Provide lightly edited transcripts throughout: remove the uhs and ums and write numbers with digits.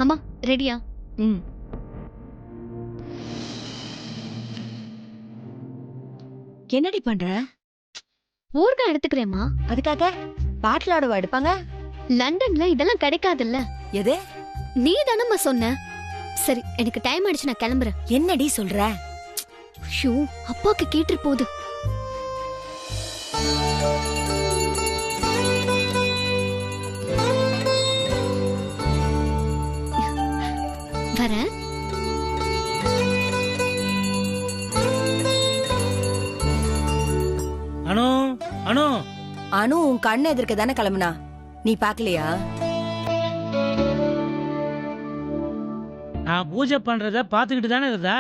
அம்மா ரெடியா? ம். என்னடி பண்ற? ஊர்கா எடுத்துக்கிறேம்மா. அதுக்காக பாட்டில் ஆடவா எடுப்பாங்க? லண்டன்ல இதெல்லாம் கிடைக்காதுல்ல. எது? நீ தானம்மா சொன்ன. சரி எனக்கு டைம் ஆயிடுச்சு, நான் கிளம்புறேன். என்னடி சொல்ற? ஷூ, அப்பாக்கு கேட்டு போகுது. வரேன். அனு அனு அனு உன் கண்ணு எதிர்க்க தானே கிளம்புனா, நீ பாக்கலையா? நான் பூஜை பண்றத பாத்துக்கிட்டு தானே இருந்தா.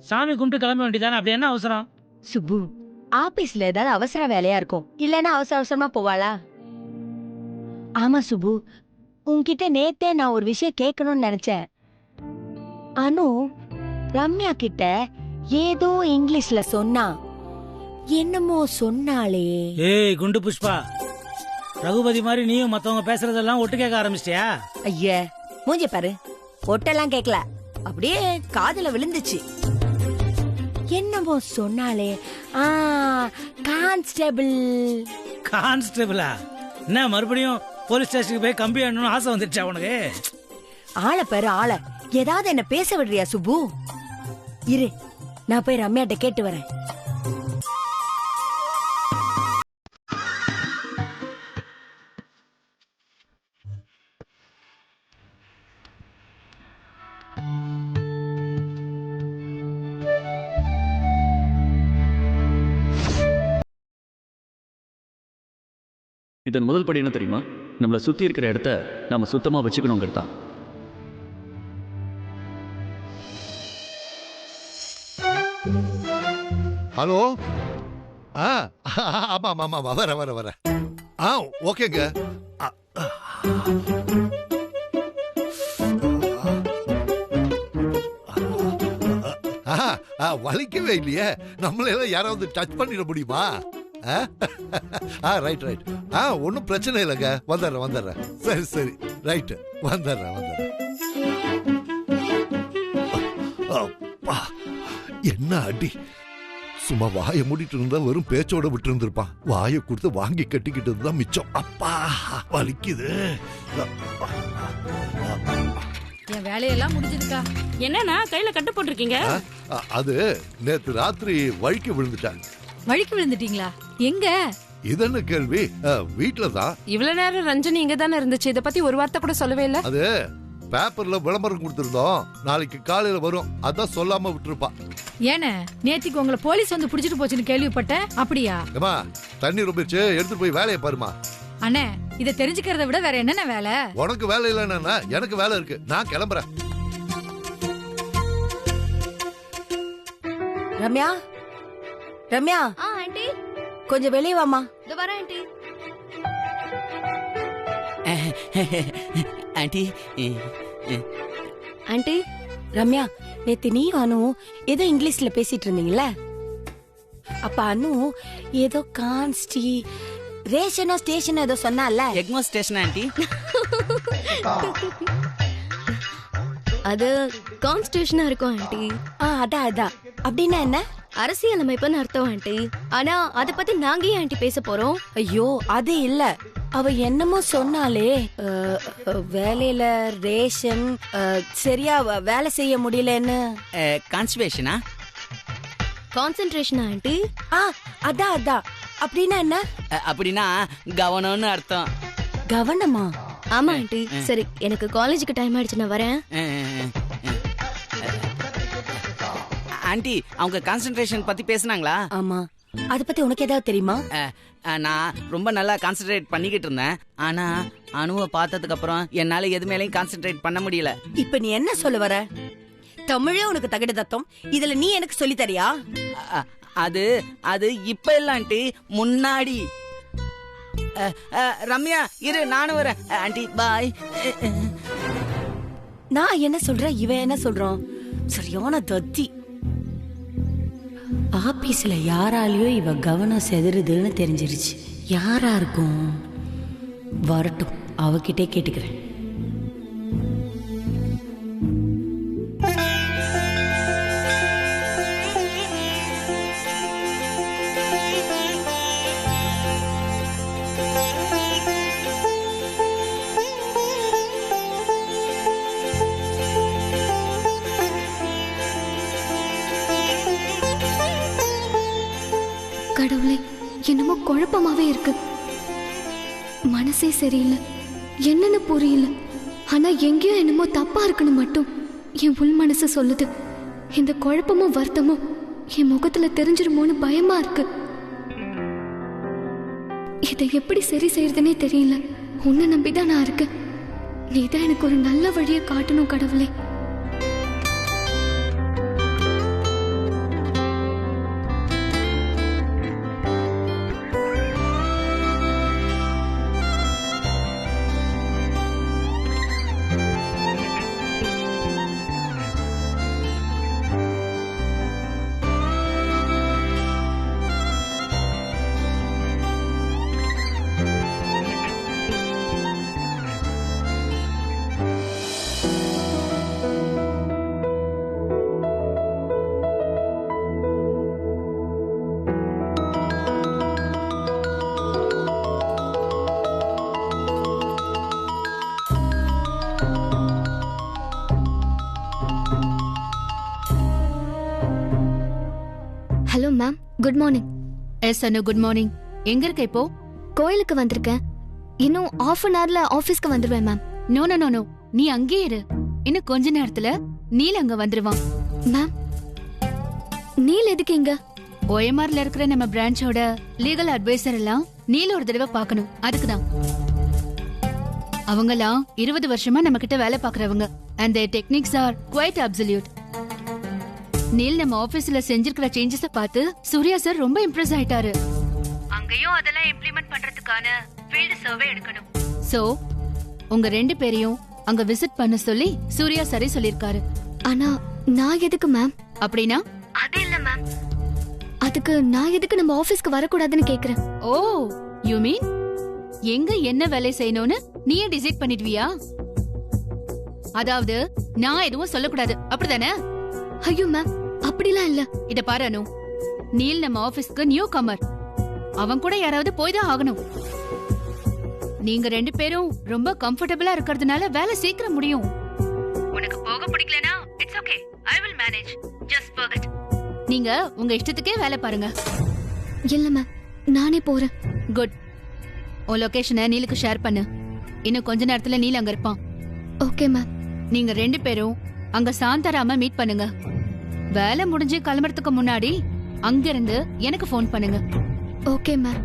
சாமி கும்பிட்டு கிளம்ப வேண்டியதானே, அப்படி என்ன அவசரம்? சுப்பு, ஆபீஸ்ல ஏதாவது அவசர வேலையா இருக்கும், இல்லன்னா அவசர அவசரமா போவாளா? ஆமா சுப்பு, உன்கிட்ட நேத்தே நான் ஒரு விஷயம் கேட்கணும்னு நினைச்சேன். அனு ரம்யா கிட்ட ஏதோ இங்கிலீஷ்ல சொன்னா, என்னமோ சொன்னாலே. ஏய் குண்டு புஷ்பா, ரகுபதி மாதிரி நீயும் மத்தவங்க பேசுறதெல்லாம் ஒட்டு கேட்க ஆரம்பிச்சிட்டியா? ஐயா மூஞ்சி பாரு, ஒட்டெல்லாம் கேட்கல, அப்படியே காதுல விழுந்துச்சு. என்னமோ சொன்னாலே. கான்ஸ்டபிள். கான்ஸ்டபிளா? என்ன மறுபடியும் போலீஸ் ஸ்டேஷனுக்கு போய் கம்பி ஆடணும்னு ஆசை வந்துடுச்சா உனக்கு? ஆளை பாரு ஆளை, ஏதாவது என்ன பேச விடுறியா சுப்பு? இரு, நான் போய் ரம்யாட்ட கேட்டு வரேன். இதன் முதல் படி என்ன தெரியுமா? நம்மளை சுற்றி இருக்கிற இடத்த நம்ம சுத்தமாக வச்சுக்கணுங்கிறது தான். ஹலோ. ஆமாம் ஆமாம் ஆமாம், வர வர வர. ஓகேங்க. வலிக்கவே இல்லையே, நம்மளெல்லாம் யாராவது டச் பண்ணிட முடியுமா? Right right. ஒன்றும் பிரச்சனை இல்லைங்க, வந்துடுறேன் வந்துடுறேன். சரி சரி ரைட்டு, வந்துடுறேன் வந்துடுறேன். அப்பா என்ன அடி! சும்மா வாயை மூடிட்டு இருந்தா வெறும் பேச்சோட விட்டு இருந்திருப்பான். வாயை கொடுத்து வாங்கி கட்டிக்கிட்டு தான் மிச்சம். அப்பா வலிக்குது. என் வேலையெல்லாம் முடிஞ்சிருக்கா? என்னன்னா கையில கட்டு போட்டிருக்கீங்க? அது நேத்து ராத்திரி வழுக்கி விழுந்துட்டாங்க. வழுக்கி விழுந்துட்டீங்களா? எங்க? இது என்ன கேள்வி? வீட்டுல தான். இவ்வளவு நேரம் ரஞ்சனி இங்க தானே இருந்துச்சு, இத பத்தி ஒரு வார்த்தை கூட சொல்லவே இல்ல. அது பேப்பர்ல விளம்பரம் கொடுத்திருந்தோம், நாளைக்கு காலையில வரும், அதான் சொல்லாம விட்டுருப்பா. ஏன நேத்திக்கு உங்களை போலீஸ் வந்து புடிச்சிட்டு போச்சுன்னு கேள்விப்பட்டேன், அப்படியா? ஏமா தண்ணி ரொம்பிச்சு, எடுத்து போய் வேலையை பாருமா. அண்ணே, இத தெரிஞ்சுக்கிறத விட வேற என்னென்ன வேலை? உனக்கு வேலை இல்லைன்னா எனக்கு வேலை இருக்கு, நான் கிளம்புறேன். ரம்யா, ரம்யா ஆண்டி கொஞ்சம் வெளியே வாமா. இதோ வரேன் ஆண்டி. ஆண்டி. ஆண்டி ரம்யா, நேத்து நீ அனு ஏதோ இங்கிலீஷ்ல பேசிட்டு இருந்தீங்கல்ல, அப்ப அனு ஏதோ கான்ஸ்டி ரேஷனோ ஸ்டேஷனோ ஏதோ சொன்னால. Egmore station aunty. அது கான்ஸ்டிடியூஷனா இருக்கும் ஆண்டி. அதான் அதான். அப்படின்னா என்ன? அரசியலமைப்புன்னு அர்த்தம் ஆண்டி. ஆனா அத பத்தி நாங்க ஏன் ஆண்டி பேச போறோம்? ஐயோ அது இல்ல, அவ என்னமோ சொன்னாலே, வேலையில ரேஷன் சரியா வேலை செய்ய முடியலன்னு. கான்ஸ்டிபேஷனா? கான்சென்ட்ரேஷனா ஆண்டி? அதான் அதான். அப்படின்னா என்ன? அப்படின்னா கவனம்னு அர்த்தம். கவனமா? ஆமா ஆண்டி. சரி எனக்கு காலேஜுக்கு டைம் ஆயிடுச்சு, நான் வரேன். ஆண்டி அவங்க கான்சென்ட்ரேஷன் பத்தி பேசுனாங்களா? ஆமா. அத பத்தி உனக்கு ஏதாவது தெரியுமா? நான் ரொம்ப நல்லா கான்சென்ட்ரேட் பண்ணிக்கிட்டு இருந்தேன். ஆனா அணுவை பார்த்ததுக்கு அப்புறம் என்னால எது மேலயும் கான்சென்ட்ரேட் பண்ண முடியல. இப்ப நீ என்ன சொல்ல வர? தமிழே உனக்கு தகடு தத்தம், இதுல நீ எனக்கு சொல்லி தரியா? அது அது இப்ப இல்ல ஆண்டி, முன்னாடி. ரம்யா இரு, நானும் வரேன். Aunty bye. நான் என்ன சொல்றேன், இவன் என்ன சொல்றான்? சரியான தத்தி. ஆபீஸ்ல யாராலயோ இவ கவனம் செதறுதுன்னு தெரிஞ்சிருச்சு. யாரா இருக்கும்? வரட்டும், அவகிட்டே கேட்டுக்கிறேன். கடவுளே, என்னமோ குழப்பமாவே இருக்கு. மனசே சரியில்லை, என்னன்னு புரியல. ஆனா எங்கேயோ என்னமோ தப்பா இருக்குன்னு மட்டும் என் உள் மனசு சொல்லுது. இந்த குழப்பமும் வருத்தமும் என் முகத்துல தெரிஞ்சிருமோன்னு பயமா இருக்கு. இதை எப்படி சரி செய்யறதுனே தெரியல. உன்னை நம்பிதான் நான் இருக்கேன். நீதான் எனக்கு ஒரு நல்ல வழியை காட்டணும் கடவுளே. Hello ma'am, good morning. Yes Anu, good morning. எங்க இருக்க இப்போ? கோயிலுக்கு வந்திருக்கேன். இன்னும் ½ அன் ஹவர்ல ஆபீஸ்க்கு வந்துருவேன் ma'am. No no no no, நீ அங்கேயே இரு. இன்னும் கொஞ்ச நேரத்துல நீல் அங்க வந்துருவான். மேம், நீல் எதுக்கு இங்க? OMRல இருக்கிற நம்ம பிரான்ச்சோட லீகல் அட்வைசர் எல்லாம் நீல் ஒரு தடவை பார்க்கணும். அதுக்குதான். அவங்கலாம் 20 வருஷமா நம்ம கிட்ட வேலை பாக்குறவங்க. and their techniques are quite absolute. Neel நம்ம ஆபீஸ்ல செஞ்சிருக்கிற சேஞ்சஸ பார்த்து சூர்யா சார் ரொம்ப இம்ப்ரெஸ் ஆயிட்டாரு. அங்கேயும் அதெல்லாம் இம்ப்ளிமெண்ட் பண்றதுக்கான ஃபீல்ட் சர்வே எடுக்கணும். சோ உங்க 2 பேரையும் அங்க விசிட் பண்ண சொல்லி சூர்யா சாரே சொல்லிருக்காரு. ஆனா நான் எதுக்கு மேம்? அப்படின்னா? அது இல்ல மேம், அதுக்கு நான் எதுக்கு நம்ம ஆபீஸ்க்கு வரக்கூடாதுன்னு கேக்குறேன். ஓ, யூ மீன் எங்க என்ன வேலை செய்யணும்னு நீயே டிசைட் பண்ணிடுவியா? அதாவது நான் எதுவும் சொல்லக்கூடாது, அப்படிதானே? ஐயோ மேம், அப்படிலாம் இல்ல. இத பாரு அனு, நீல் நம்ம ஆபீஸ்க்கு நியூ கமர். அவன் கூட யாராவது போய் தான் ஆகணும். நீங்க 2 பேரும் ரொம்ப கம்ஃபர்டபிளா இருக்கிறதுனால வேலை சீக்கிரம் முடியும். உனக்கு போக பிடிக்கலனா it's okay, I will manage. Just forget. நீங்க உங்க இஷ்டத்துக்கே வேலை பாருங்க. இல்ல மேம், நானே போறேன். குட். உன் லொகேஷனை நீலுக்கு ஷேர் பண்ணு. இன்னும் கொஞ்ச நேரத்துல நீல் அங்க இருப்பான். Okay ma'am. நீங்க 2 பேரும் அங்க சாந்தாராம மீட் பண்ணுங்க. வேலை முடிஞ்சு கிளம்புறதுக்கு முன்னாடி அங்க இருந்து எனக்கு ஃபோன் பண்ணுங்க. Okay ma'am.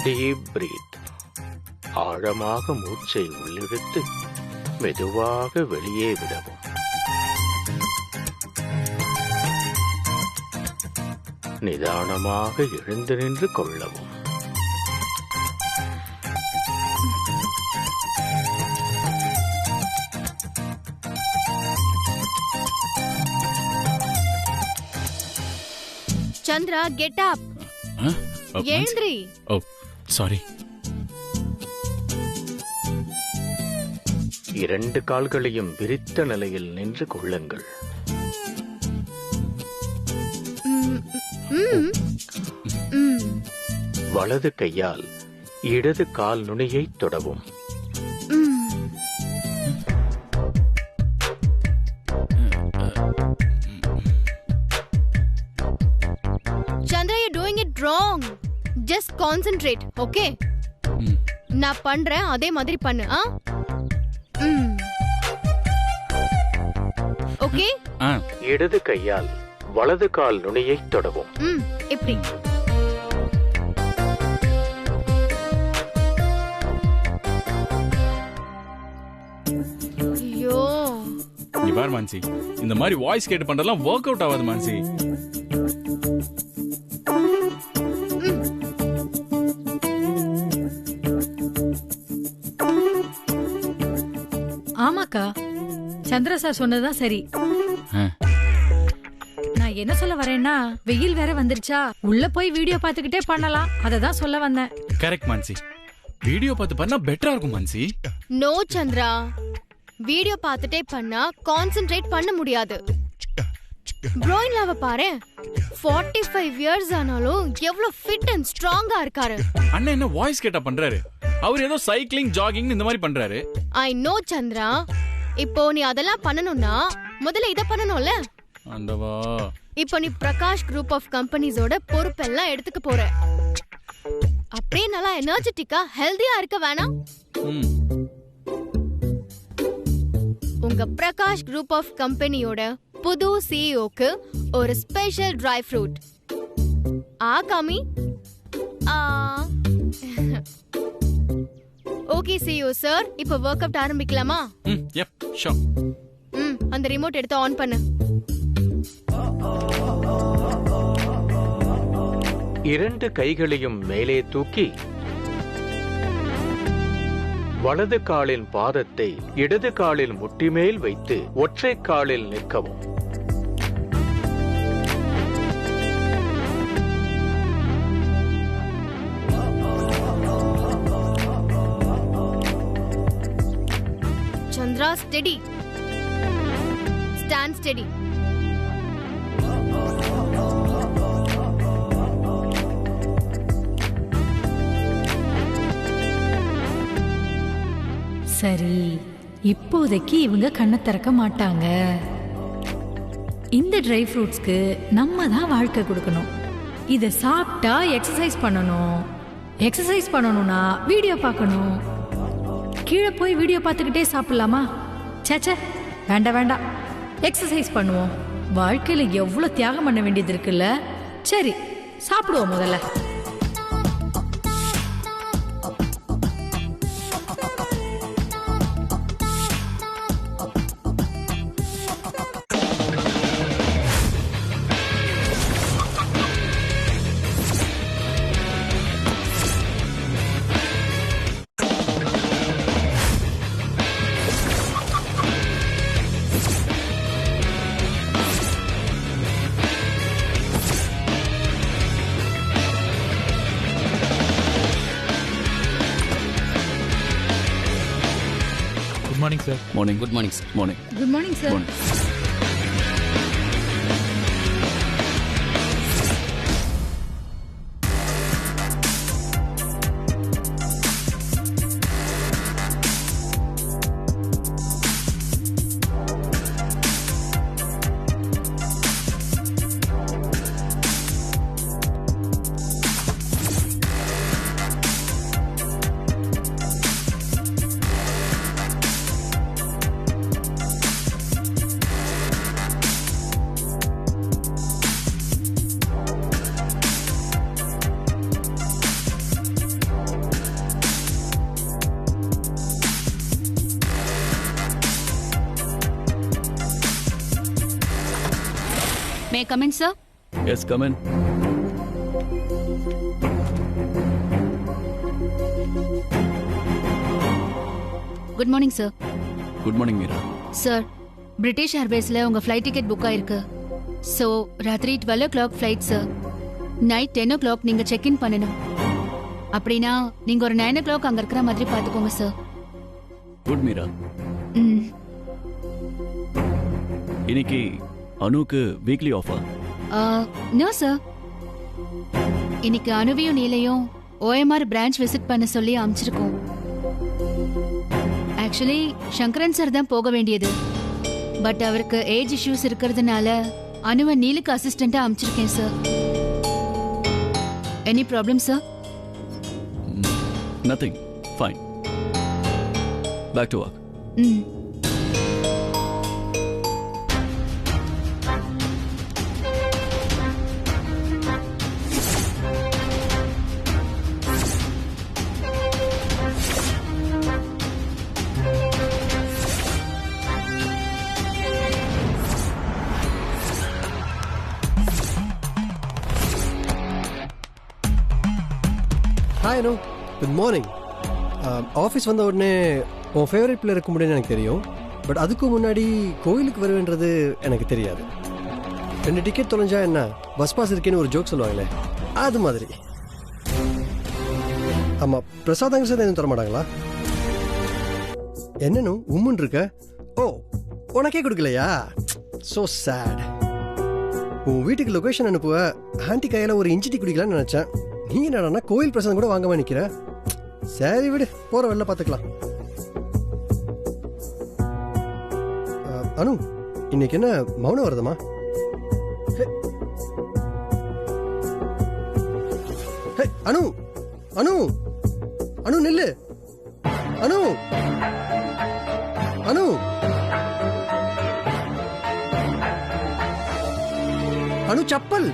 Deep breath. ஆழமாக மூச்சை உள்ளிழுத்து மெதுவாக வெளியே விடவும். நிதானமாக எழுந்து நின்று கொள்ளவும். Chandra, get up. எழுந்திரி. Oh sorry. 2 கால்களையும் விரித்த நிலையில் நின்று கொள்ளுங்கள். வலது கையால் இடது கால் நுனியை தொடவும். Chandra, you're doing it wrong. Just concentrate, okay? நான் பண்றேன், அதே மாதிரி பண்ணு. ஓகே? இடது கையால் வலது கால் நுனியை தொடவும். எப்படி? ஐயோ. நீ பாரு மான்சி, இந்த மாதிரி வாய்ஸ் கேட்டு பண்றதெல்லாம் வொர்க் அவுட் ஆகாது மான்சி. ஆமாக்கா, சந்திர சார் சொன்னதுதான் சரி. நான் என்ன சொல்ல வரேன்னா, வெயில் வேற வந்துருச்சா, உள்ள போய் வீடியோ பார்த்துக்கிட்டே பண்ணலாம். அததான் சொல்ல வந்தேன். கரெக்ட் மான்சி, வீடியோ பார்த்து பண்ணா பெட்டரா இருக்கும் மான்சி. நோ சந்திரா, வீடியோ பார்த்துட்டே பண்ணா கான்சென்ட்ரேட் பண்ண முடியாது. ப்ரோயின்லாவை பாரு, 45 இயர்ஸ் ஆனாலும் எவ்வளவு ஃபிட் அண்ட் ஸ்ட்ராங்கா இருக்காரு. அண்ணன் என்ன வாய்ஸ் கேட்டா பண்றாரு? அவர் ஏதோ சைக்கிளிங் ஜாகிங் இந்த மாதிரி பண்றாரு. I know Chandra. இப்போ நீ அதெல்லாம் பண்ணணும்னா முதல்ல இத பண்ணணும்ல. ஆண்டவா. இப்போ நீ பிரகாஷ் குரூப் ஆஃப் கம்பெனிஸோட பொறுப்பெல்லாம் எடுத்துக்க போற. அப்படியே நல்லா எனர்ஜெட்டிக்கா ஹெல்தியா இருக்க வேணாம்? உங்க பிரகாஷ் குரூப் ஆஃப் கம்பெனியோட புது சிஇஓக்கு ஒரு ஸ்பெஷல் ட்ரை ஃப்ரூட். காமி. ஓகே சிஇஓ சார், இப்போ வொர்க் அவுட் ஆரம்பிக்கலாமா? ஷூர். அந்த ரிமோட் எடுத்து ஆன் பண்ணு. இரண்டு கைகளையும் மேலே தூக்கி வலது காலின் பாதத்தை இடது காலில் முட்டி மேல் வைத்து ஒற்றை காலில் நிற்கவும். சந்திரா ஸ்டெடி. Stand steady. சரி, இப்போதைக்கு இவங்க கண்ணை திறக்க மாட்டாங்க. இந்த ட்ரை ஃப்ரூட்ஸ்க்கு நம்ம தான் வாழ்க்கை கொடுக்கணும். இதை சாப்பிட்டா எக்ஸசைஸ் பண்ணணும். எக்ஸசைஸ் பண்ணணும்னா வீடியோ பார்க்கணும். கீழே போய் வீடியோ பார்த்துக்கிட்டே சாப்பிடலாமா? சேச்சே, வேண்டாம் வேண்டாம். எக்ஸசைஸ் பண்ணுவோம். வாழ்க்கையில் எவ்வளோ தியாகம் பண்ண வேண்டியது இருக்குல்ல. சரி, சாப்பிடுவோம் முதல்ல. Good morning, sir. Morning. Good morning, sir. Morning. Good morning, sir. Morning. May I come in, sir? Yes, come in. Good morning, sir. Good morning, Meera. Sir, British Airwaysல உங்க flight ticket book ஆயிருக்கு. So, ராத்திரி 12 o'clock flight, sir. Night 10 o'clock நீங்க check in பண்ணணும். அப்படினா நீங்க ஒரு 9 o'clock அங்க இருக்கிற மாதிரி பாத்துக்கோங்க, sir. Good, Meera. இன்னைக்கு அனுக்கு வீக்லி ஆஃபர்? No sir. இன்னைக்கு அனுவையும் நீலையும் OMR பிரான்ச் விசிட் பண்ண சொல்லி அனுப்பிச்சிருக்கோம். ஆக்சுவலி சங்கரன் சார் தான் போக வேண்டியது. பட் அவருக்கு ஏஜ் இஷ்யூஸ் இருக்கிறதுனால அனுவை நீலுக்கு அசிஸ்டண்டா அனுப்பிச்சிருக்கேன் சார். Any problem sir? Nothing. Fine. Back to work. Hi Anu, good morning. Office வந்த உடனே உன் ஃபேவரட் பிளேயர் இருக்க முடியும்னு எனக்கு தெரியும். பட் அதுக்கு முன்னாடி கோயிலுக்கு வருவேன்றது எனக்கு தெரியாது. 2 டிக்கெட் தொலைஞ்சா என்ன பஸ் பாஸ் இருக்கேன்னு ஒரு ஜோக் சொல்லுவாங்களே, அது மாதிரி. ஆமாம், பிரசாதங்க சார் எதுவும் தர மாட்டாங்களா? என்னன்னு உம்முன்னு இருக்க? ஓ, உனக்கே கொடுக்கலையா? So sad. உன் வீட்டுக்கு லொகேஷன் அனுப்புவ ஆன்ட்டி கையில ஒரு இஞ்சி டீ குடிக்கலாம்னு நினைச்சேன். நீ என்னடா கோயில் பிரசாதம் கூட வாங்காம நிக்கிற. சரி விடு, போற வெளில பாத்துக்கலாம். அனு, இன்னைக்கு என்ன மௌனம் வருதமா? அனு அனு அனு நில்லு. அனு அனு அனு சப்பல்.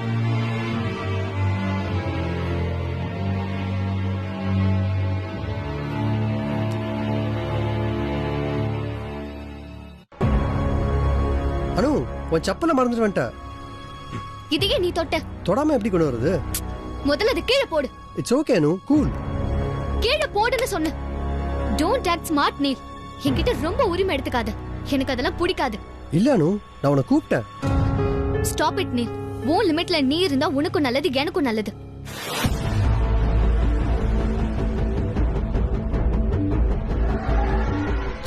அனு, உன் சப்பலை மறந்துட்டு வந்துட்ட. இதையே நீ தொட்ட. தொடாம எப்படி கொண்டு வருது? முதல்ல அது கீழே போடு. It's okay Anu, cool. கீழே போடுன்னு சொன்ன. Don't act smart Neel. என்கிட்ட ரொம்ப உரிமை எடுத்துக்காத. எனக்கு அதெல்லாம் பிடிக்காது. இல்ல அனு, நான் உன்னை கூப்பிட்டேன். Stop it Neel. உன் லிமிட்ல நீ இருந்தா உனக்கும் நல்லது, எனக்கும் நல்லது.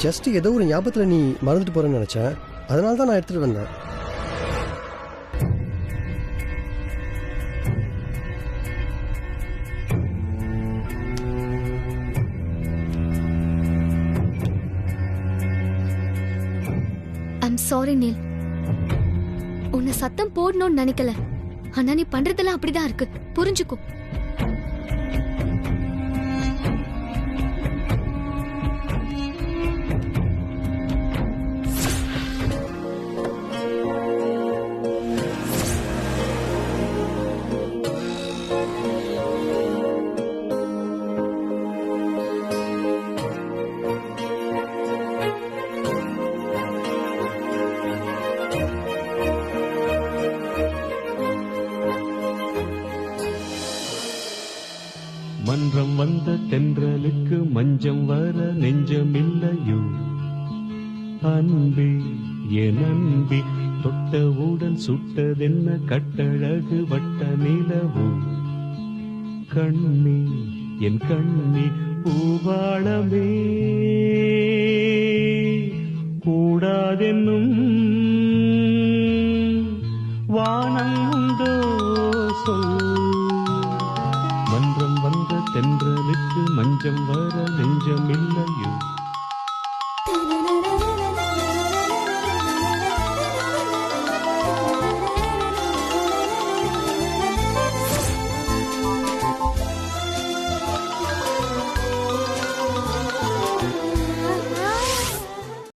ஜஸ்ட் ஏதோ ஒரு ஞாபகத்துல நீ மறந்துட்டு போறேன்னு நினைச்சேன். அதனால தான் நான் எடுத்துட்டு வந்தேன். I'm sorry Neel. உன்னை சத்தம் போடணும்னு நினைக்கல. ஆனா நீ பண்றதெல்லாம் அப்படிதான் இருக்கு. புரிஞ்சுக்கோ. மன்றம் வந்த தென்றலுக்கு மஞ்சம் வர நெஞ்சமில்லையோ அன்பே என் அன்பே, தொட்டவுடன் சுட்டதென்ன கட்டழகு வட்ட நிலவோ கண்ணே என் கண்ணே பூவாளமே கூடாதென்னும் வானம் உண்டோ சொல். மன்றம் வந்த தென்றலுக்கு மஞ்சம் வர நெஞ்சமில்லையோ